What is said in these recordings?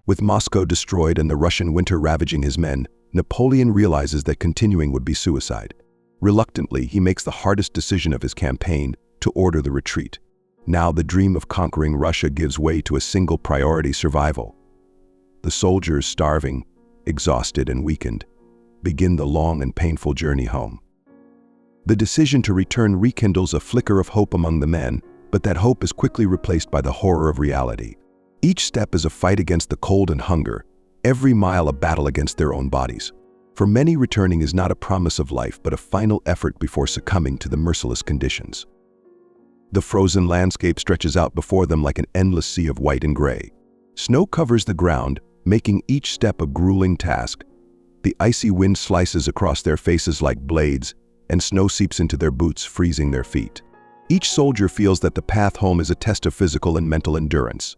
With Moscow destroyed and the Russian winter ravaging his men, Napoleon realizes that continuing would be suicide. Reluctantly, he makes the hardest decision of his campaign to order the retreat. Now the dream of conquering Russia gives way to a single priority: survival. The soldiers, starving, exhausted and weakened, begin the long and painful journey home. The decision to return rekindles a flicker of hope among the men, but that hope is quickly replaced by the horror of reality. Each step is a fight against the cold and hunger, every mile a battle against their own bodies. For many, returning is not a promise of life, but a final effort before succumbing to the merciless conditions. The frozen landscape stretches out before them like an endless sea of white and gray. Snow covers the ground, making each step a grueling task. The icy wind slices across their faces like blades, and snow seeps into their boots, freezing their feet. Each soldier feels that the path home is a test of physical and mental endurance.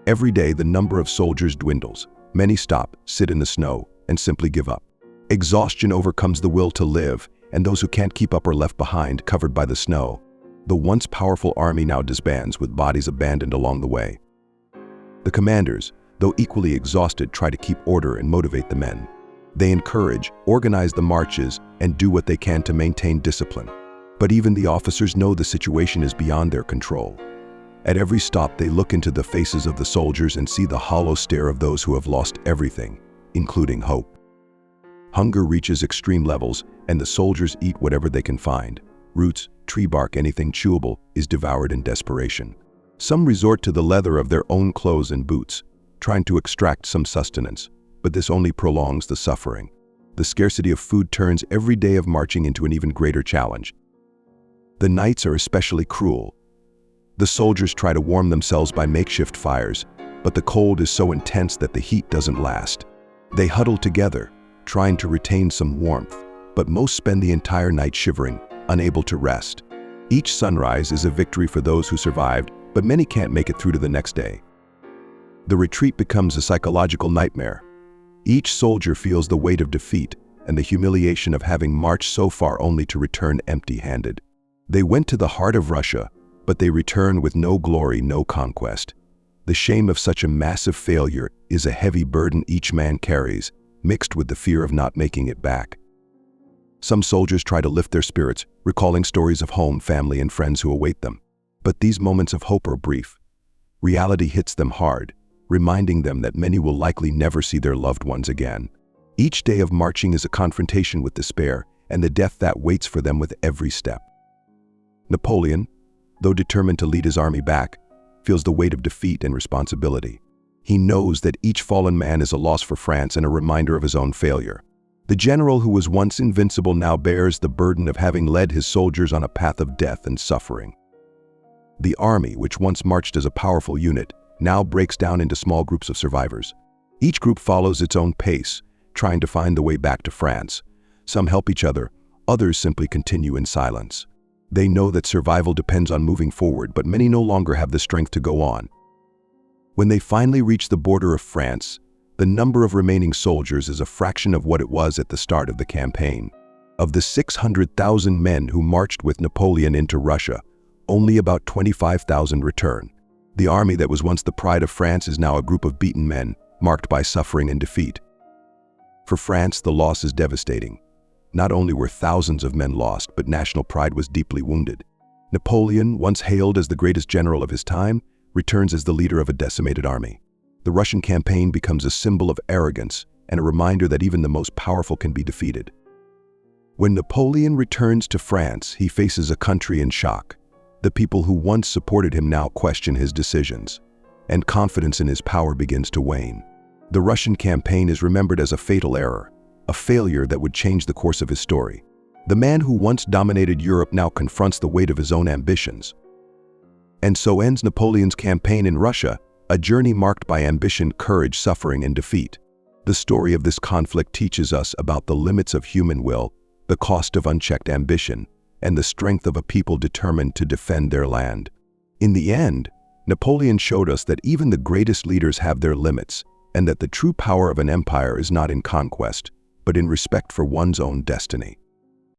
Every day, the number of soldiers dwindles. Many stop, sit in the snow, and simply give up. Exhaustion overcomes the will to live, and those who can't keep up are left behind, covered by the snow. The once powerful army now disbands, with bodies abandoned along the way. The commanders, though equally exhausted, try to keep order and motivate the men. They encourage, organize the marches, and do what they can to maintain discipline. But even the officers know the situation is beyond their control. At every stop, they look into the faces of the soldiers and see the hollow stare of those who have lost everything, including hope. Hunger reaches extreme levels, and the soldiers eat whatever they can find. Roots, tree bark, anything chewable is devoured in desperation. Some resort to the leather of their own clothes and boots, trying to extract some sustenance, but this only prolongs the suffering. The scarcity of food turns every day of marching into an even greater challenge. The nights are especially cruel. The soldiers try to warm themselves by makeshift fires, but the cold is so intense that the heat doesn't last. They huddle together, trying to retain some warmth, but most spend the entire night shivering, unable to rest. Each sunrise is a victory for those who survived, but many can't make it through to the next day. The retreat becomes a psychological nightmare. Each soldier feels the weight of defeat and the humiliation of having marched so far only to return empty-handed. They went to the heart of Russia, but they return with no glory, no conquest. The shame of such a massive failure is a heavy burden each man carries, mixed with the fear of not making it back. Some soldiers try to lift their spirits, recalling stories of home, family, and friends who await them. But these moments of hope are brief. Reality hits them hard, reminding them that many will likely never see their loved ones again. Each day of marching is a confrontation with despair and the death that waits for them with every step. Napoleon, though determined to lead his army back, feels the weight of defeat and responsibility. He knows that each fallen man is a loss for France and a reminder of his own failure. The general who was once invincible now bears the burden of having led his soldiers on a path of death and suffering. The army, which once marched as a powerful unit, now breaks down into small groups of survivors. Each group follows its own pace, trying to find the way back to France. Some help each other, others simply continue in silence. They know that survival depends on moving forward, but many no longer have the strength to go on. When they finally reach the border of France, the number of remaining soldiers is a fraction of what it was at the start of the campaign. Of the 600,000 men who marched with Napoleon into Russia, only about 25,000 return. The army that was once the pride of France is now a group of beaten men, marked by suffering and defeat. For France, the loss is devastating. Not only were thousands of men lost, but national pride was deeply wounded. Napoleon, once hailed as the greatest general of his time, returns as the leader of a decimated army. The Russian campaign becomes a symbol of arrogance and a reminder that even the most powerful can be defeated. When Napoleon returns to France, he faces a country in shock. The people who once supported him now question his decisions, and confidence in his power begins to wane. The Russian campaign is remembered as a fatal error, a failure that would change the course of his story. The man who once dominated Europe now confronts the weight of his own ambitions. And so ends Napoleon's campaign in Russia, a journey marked by ambition, courage, suffering, and defeat. The story of this conflict teaches us about the limits of human will, the cost of unchecked ambition, and the strength of a people determined to defend their land. In the end, Napoleon showed us that even the greatest leaders have their limits, and that the true power of an empire is not in conquest, but in respect for one's own destiny.